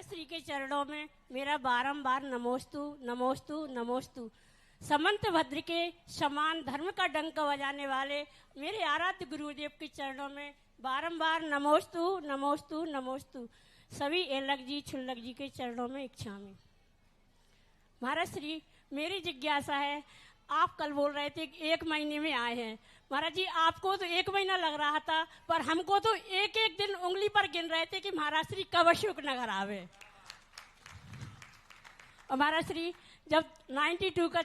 महाराज श्री के चरणों में मेरा बारंबार नमोस्तु नमोस्तु नमोस्तु। समंत भद्र के समान धर्म का डंक बजाने वाले मेरे आराध्य गुरुदेव के चरणों में बारंबार नमोस्तु नमोस्तु नमोस्तु। सभी एलक जी छुल्लक जी के चरणों में इच्छा में। महाराज श्री, मेरी जिज्ञासा है, आप कल बोल रहे थे कि 1 महीने में आए हैं। महाराज जी, आपको तो 1 महीना लग रहा था, पर हमको तो एक एक दिन उंगली पर गिन रहे थे कि महाराज श्री कब अशोक नगर आवे। और महाराज श्री, जब 92 का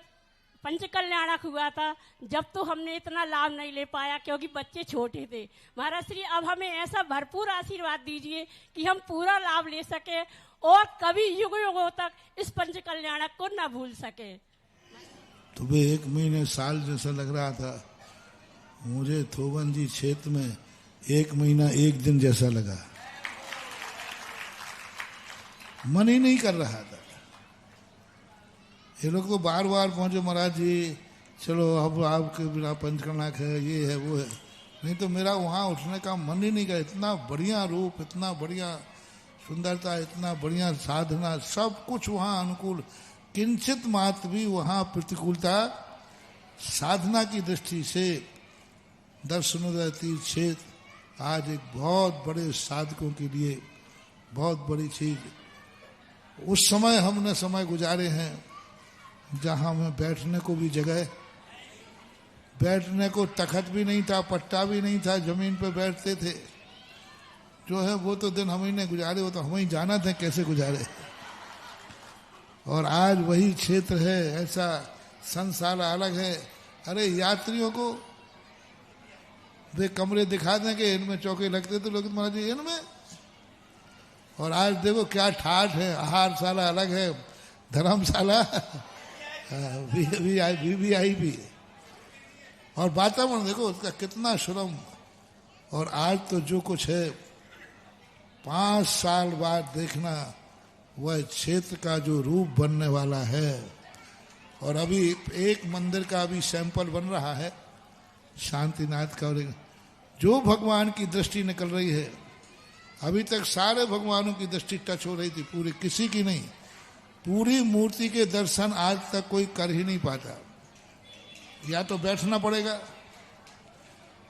पंच कल्याणक हुआ था, जब तो हमने इतना लाभ नहीं ले पाया क्योंकि बच्चे छोटे थे। महाराज श्री, अब हमें ऐसा भरपूर आशीर्वाद दीजिए कि हम पूरा लाभ ले सके और कभी युग युगों तक इस पंच कल्याणक को न भूल सके। तुम्हें 1 महीने साल जैसा लग रहा था, मुझे थोवन जी क्षेत्र में 1 महीना 1 दिन जैसा लगा। मन ही नहीं कर रहा था। ये लोग तो बार बार पहुंचे, महाराज जी चलो अब आपके बिना पंचकर्णाक है, ये है वो है। नहीं तो मेरा वहाँ उठने का मन ही नहीं कर। इतना बढ़िया रूप, इतना बढ़िया सुंदरता, इतना बढ़िया साधना, सब कुछ वहाँ अनुकूल, किंचित मात्र भी वहाँ प्रतिकूलता साधना की दृष्टि से दर्शनोदय तीर्थ क्षेत्र आज एक बहुत बड़े साधकों के लिए बहुत बड़ी चीज। उस समय हमने समय गुजारे हैं जहाँ हमें बैठने को भी जगह, बैठने को तखत भी नहीं था, पट्टा भी नहीं था, जमीन पर बैठते थे। जो है वो तो दिन हम ही ने गुजारे, वो तो हम ही जाना था कैसे गुजारे। और आज वही क्षेत्र है, ऐसा संसार अलग है। अरे यात्रियों को वे कमरे दिखा दें कि इनमें चौके लगते तो लोग महाराज जी इनमें। और आज देखो क्या ठाठ है, आहारशाला अलग है, धर्मशाला वीवीआईपी, और वातावरण देखो उसका कितना श्रम। और आज तो जो कुछ है 5 साल बाद देखना वह क्षेत्र का जो रूप बनने वाला है। और अभी एक मंदिर का अभी सैंपल बन रहा है शांतिनाथ का, और जो भगवान की दृष्टि निकल रही है। अभी तक सारे भगवानों की दृष्टि टच हो रही थी, पूरी किसी की नहीं। पूरी मूर्ति के दर्शन आज तक कोई कर ही नहीं पाता, या तो बैठना पड़ेगा।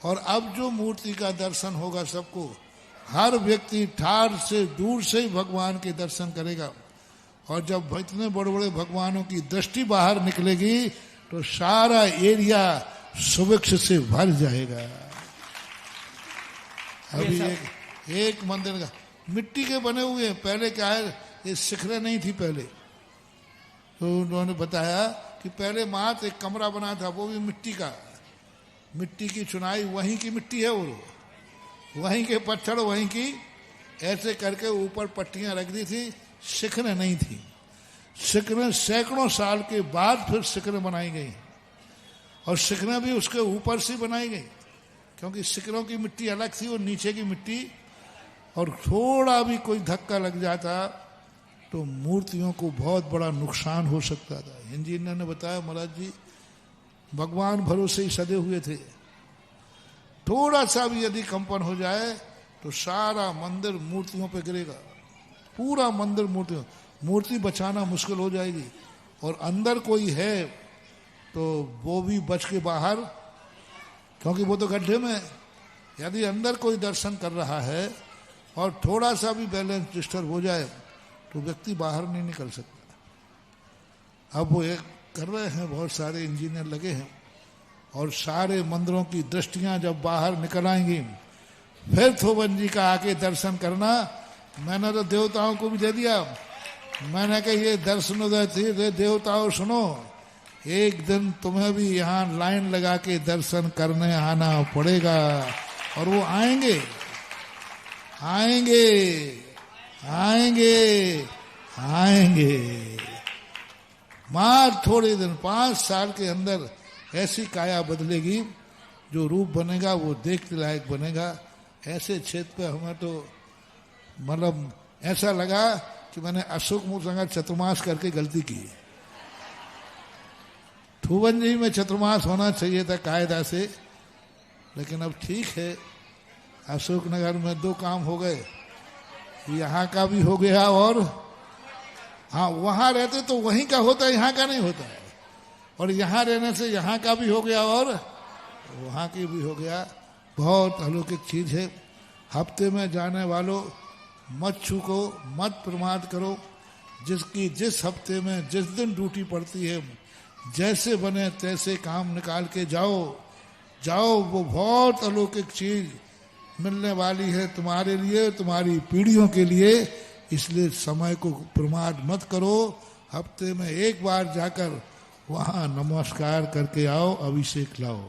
और अब जो मूर्ति का दर्शन होगा सबको, हर व्यक्ति ठार से दूर से ही भगवान के दर्शन करेगा। और जब इतने बड़े बड़े भगवानों की दृष्टि बाहर निकलेगी तो सारा एरिया सुवृक्ष से भर जाएगा। अभी एक मंदिर का मिट्टी के बने हुए हैं। पहले क्या है, ये शिखरें नहीं थी पहले, तो उन्होंने बताया कि पहले मात्र एक कमरा बना था, वो भी मिट्टी का, मिट्टी की चुनाई वहीं की मिट्टी है, वो वहीं के पत्थर वहीं की, ऐसे करके ऊपर पट्टियां रख दी थी, शिखरें नहीं थी। शिखरें सैकड़ों साल के बाद फिर शिखरें बनाई गई, और शिखरें भी उसके ऊपर से बनाई गई, क्योंकि शिखरों की मिट्टी अलग थी और नीचे की मिट्टी। और थोड़ा भी कोई धक्का लग जाता तो मूर्तियों को बहुत बड़ा नुकसान हो सकता था। इंजीनियर ने बताया, महाराज जी भगवान भरोसे ही सदे हुए थे, थोड़ा सा भी यदि कंपन हो जाए तो सारा मंदिर मूर्तियों पे गिरेगा, पूरा मंदिर मूर्तियों, मूर्ति बचाना मुश्किल हो जाएगी। और अंदर कोई है तो वो भी बच के बाहर, क्योंकि वो तो गड्ढे में। यदि अंदर कोई दर्शन कर रहा है और थोड़ा सा भी बैलेंस डिस्टर्ब हो जाए तो व्यक्ति बाहर नहीं निकल सकता। अब वो एक कर रहे हैं, बहुत सारे इंजीनियर लगे हैं, और सारे मंदिरों की दृष्टियां जब बाहर निकल आएंगी फिर थोवन जी का आके दर्शन करना। मैंने तो देवताओं को भी दे दिया, मैंने कहा ये दर्शनोदय तीर्थ देवताओं सुनो, एक दिन तुम्हें भी यहाँ लाइन लगा के दर्शन करने आना पड़ेगा। और वो आएंगे आएंगे आएंगे आएंगे। मार थोड़े दिन, 5 साल के अंदर ऐसी काया बदलेगी, जो रूप बनेगा वो देखने लायक बनेगा। ऐसे क्षेत्र पे हमें तो मतलब ऐसा लगा कि मैंने अशोक मुझे चतुर्मास करके गलती की। थोवन जी में चतुर्मास होना चाहिए था कायदा से, लेकिन अब ठीक है, अशोक नगर में 2 काम हो गए। यहाँ का भी हो गया और हाँ वहाँ रहते तो वहीं का होता है, यहाँ का नहीं होता है। और यहाँ रहने से यहाँ का भी हो गया और वहाँ की भी हो गया। बहुत अलौकिक चीज है। हफ्ते में जाने वालों मत छूको, मत प्रमाद करो। जिसकी जिस हफ्ते में जिस दिन ड्यूटी पड़ती है, जैसे बने तैसे काम निकाल के जाओ जाओ। वो बहुत अलौकिक चीज मिलने वाली है तुम्हारे लिए, तुम्हारी पीढ़ियों के लिए। इसलिए समय को प्रमाद मत करो। हफ्ते में एक बार जाकर वहाँ नमस्कार करके आओ, अभिषेक लाओ।